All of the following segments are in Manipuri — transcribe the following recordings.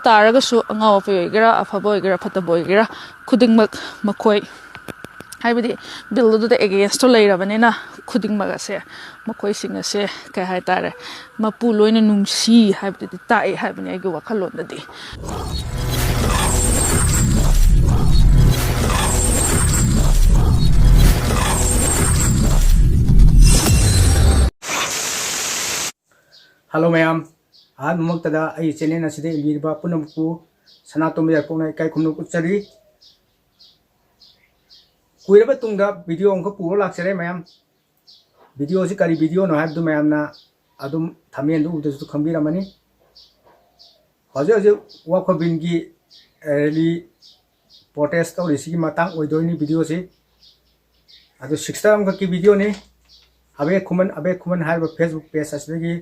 ꯇꯥꯔꯒꯁꯨ ꯑꯉꯥꯎ ꯑꯐꯩ ꯑꯣꯏꯒꯦꯔꯥ ꯑꯐꯕ ꯑꯣꯏꯒꯦꯔꯥ ꯐꯠꯇꯕ ꯑꯣꯏꯒꯦꯔꯥ ꯈꯨꯗꯤꯡꯃꯛ ꯃꯈꯣꯏ ꯍꯥꯏꯕꯗꯤ ꯕꯤꯜ ꯑꯗꯨꯗ ꯑꯦꯒꯦꯟꯁꯇꯣ ꯂꯩꯔꯕꯅꯤꯅ ꯈꯨꯗꯤꯡꯃꯛ ꯑꯁꯦ ꯃꯈꯣꯏꯁꯤꯡ ꯑꯁꯦ ꯀꯩ ꯍꯥꯏꯇꯥꯔꯦ ꯃꯄꯨ ꯂꯣꯏꯅ ꯅꯨꯡꯁꯤ ꯍꯥꯏꯕꯗꯨꯗꯤ ꯇꯥꯛꯑꯦ ꯍꯥꯏꯕꯅꯤ ꯑꯩꯒꯤ ꯋꯥꯈꯜꯂꯣꯟꯗꯗꯤ Hello ma'am, आज मुमक्तदा आई चैनल असिदे लिरबा पुनमकु सनातोम यारपोना इकाई खुमनु कुचरी कुइरबा तुंगा वीडियो अंक पुरो लाक्सरे मैम वीडियो से करी वीडियो नो हाबदु मैम ना अदुम थमेन दु उदसु खंबिरमनी हजे हजे वाखबिनगी रैली प्रोटेस्ट और इसी मतंग ओइदोइनी वीडियो से अदु 6 अंक की वीडियो ने अबे खुमन हाइबा फेसबुक पेज असदगी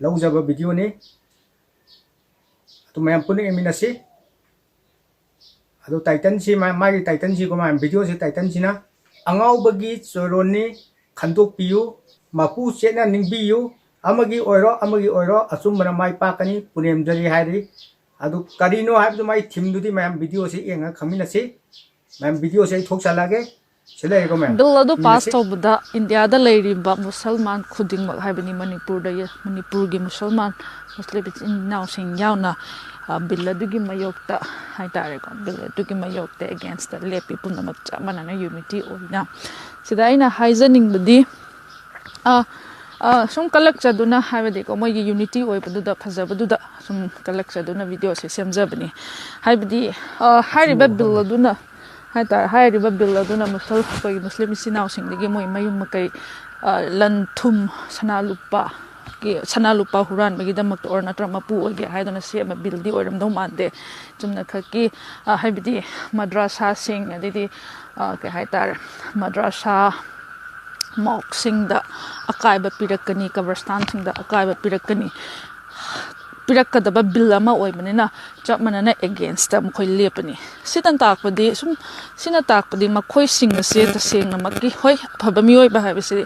लौजब वीडियो ने तो मैम पुने एमिनसी अदो टाइटन सी मागी टाइटन सी को मैम वीडियो से टाइटन सी ना अंगाव बगी चोरोनी खंदोक पियु मापू चेना निंबियु अमगी ओइरो अचुम मना माई पाकनी पुनेम जरी हाइरी अदो करिनो हाइबदु माई थीम दुदी मैम वीडियो से एंगा खमिनसी मैम वीडियो से थोक चलागे बिल अदु पास तौबदा इंडिया दा लेरिबा मुसलमान खुदिंगमक हाइबनी मणिपुर गी मुसलमान मुस्लिम इनाव सिंग यावना बिल अदुगी मयोक्ता हाइतारेको बिल अदुगी मयोक्ता अगेंस्ट द लेपी पुनमक चामनाना यूनिटी ओइना सिदा आइना हाइजनिंगबदी सुम कलक चदुना हाइबदीको मोइगी यूनिटी ओइबदुदा फजबदुदा सुम कलक चदुना वीडियो से सेमजबनी हाइबदी हाइरिबा बिल अदुना हाइरिबा बिल अदुना मुस्लिम इसिनावसिंगदगी मोइ मयुम मकै लन थुम सना लुपा हुरानबगीदमक और नत्र मपु ओइगे हाइदना सेम बिलदी ओइरमदौ मानदे चुमना खकी हाइबदी मद्रासा सिंग अदिदी के हाइतार मद्रासा मॉक्सिंगदा अकाइबा पिरकनी कब्रस्तान सिंगदा अकाइबा पिरकनी पिरक्कदबा बिल अमा ओइबनिना चप मनना अगेंस्ट मखोइ लेपनी सितन ताकपदी सुम सिना ताकपदी मखोइ सिंग से तसेंगना मक्की होय अफबा मियोइबा हाइबसे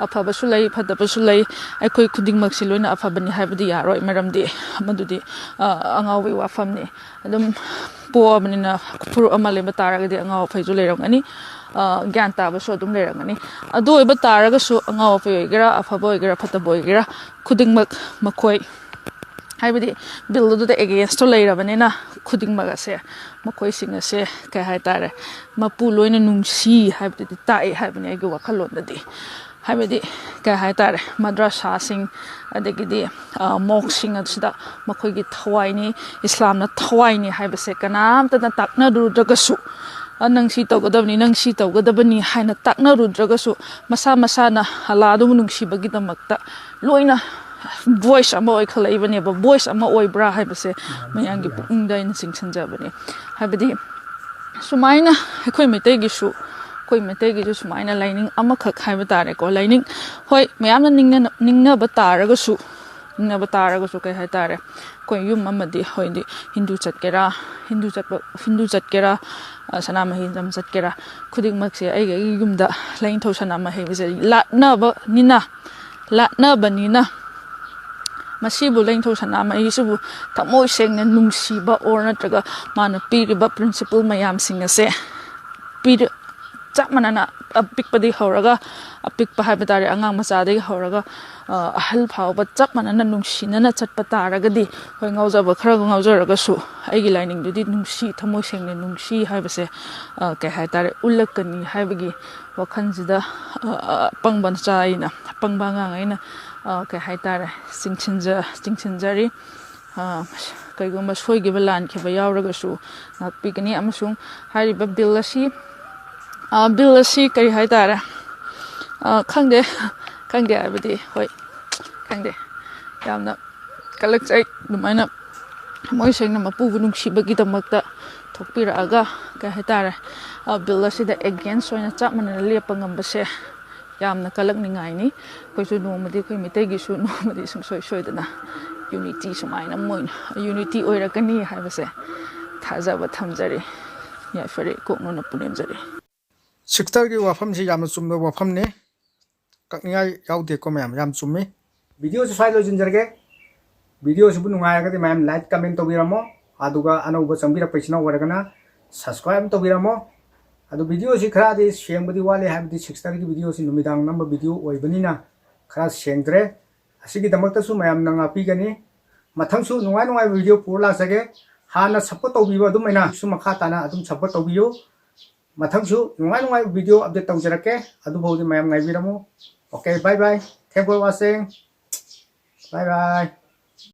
अफबसु लई फदबसु लई अखोइ खुदिंगमक सि लोइना अफबनी हाइबदी यारोय मरमदी मदुदी अंगावि वाफमनी अदुम पोअबनिना फुरु अमा लेबा तारगदी अंगाव फैजु लेरंगनी ज्ञान ताबसु अदुम लेरंगनी अदु ओइबा तारगसु अंगाव फै ओइगेरा अफबा ओइगेरा फदबा ओइगेरा खुदिंगमक मखोइ हाइबदी बिल अदुदा एगेंस्ट लेरबनिना खुदिंगमक असे मखोइसिंग असे कय हाइतारे मपु लोइना नुंसी हाइबदी ताए हाइबनी आइगे वखलोंददी हाइबदी कय हाइतारे मद्रासासिंग अदगिदी मॉक्सिंग अदुदा मखोइगी थवाइनी इस्लामना थवाइनी हाइबसे कनामतना ताकनादुद्रगसु नंसी तौगदबनी हाइना ताकनारुद्रगसु मसा मसाना हलादुम नुंसीबगीदमक्ता लोइना voice ama oi khalaiba ba voice ama oi bra haibase mayangi pungda in singsanjabani habadi sumaina khoi metei gi su koi metei gi su sumaina lining ama khak haiba tare ko lining hoi mayamna ningna ba taraga su kai hai tare koi yum amadi hoi di hindu chatkera sanama hinjam chatkera khuding makse ai ga yumda lain thau sanama haibase latna banina मसीबु लेंथौ सनामा इसिबु थमोइ सेंगना नुंसीबा और नत्रगा माना पीरिबा प्रिंसिपल मयाम सिंग असे पीर चामनाना अपिकपदि हौरगा अपिकपा हाइबा तारे अंगांग मचादि हौरगा अहल फावबा चामनाना नुंसीनना चटपा तारगदि होय ngawjaba khara ngawjaragasu aigi lining dudi nungsi thmoi sengna nungsi haibase ke hai tare ulakani haibagi wakhanjida pangban chaina pangbanga ngaina के हाइतारे चिंगसिनजरी कईगुम्बा सोइगिबा लानखिबा यावरगसु नाकपिगनी अमसुंग हारिबा बिल असी कई हाइतारे खंगदे हाइबदी होय खंगदे यामना कलेक्चै दुमाइना मोइ सेंगना मपुबु नुंसीबगीदमक्ता थोकपिरागा के हाइतारे बिल असिदा अगेंस्ट ओइना चामना लेपा ngambase यामना कलक निंगाइनी कोइसु नोमदि कोइ मितैगिसु नोमदि सुंसोइ सोइदना यूनिटी सुमाइना मोइन यूनिटी ओइरकनी हाइबसे थाजाबा थमजरी याइफरे कोकनोना पुनेमजरी सिक्टर की वाफम से यामना चुमना वाफम ने ककनिया याउदे को मैम याम चुम्मे वीडियो से फाइल जिंजरगे वीडियो से नुंगायरगदि मैम लाइक कमेंट तौबिरमो अदुगा अनौब चंबिरपैसिना ओरगना सब्सक्राइब तौबिरमो अदु वीडियो से खरादि सेंबदि वाले हाबदि 6:30 की वीडियो से नुमिदांग नंबर वीडियो ओइबनिना खरा सेंद्रे असिगी दमक्तसु मैम नंगा पीगनी मथंसु नुंगाय नुंगाय वीडियो पुर लासगे हाना सपोर्ट तौबिबो अदुमैना सु मखा ताना अदुम सपोर्ट तौबियो मथंसु नुंगाय नुंगाय वीडियो अपडेट तौजरके अदु भौदि मैम नाइबिरमो okay bye bye thank for watching bye bye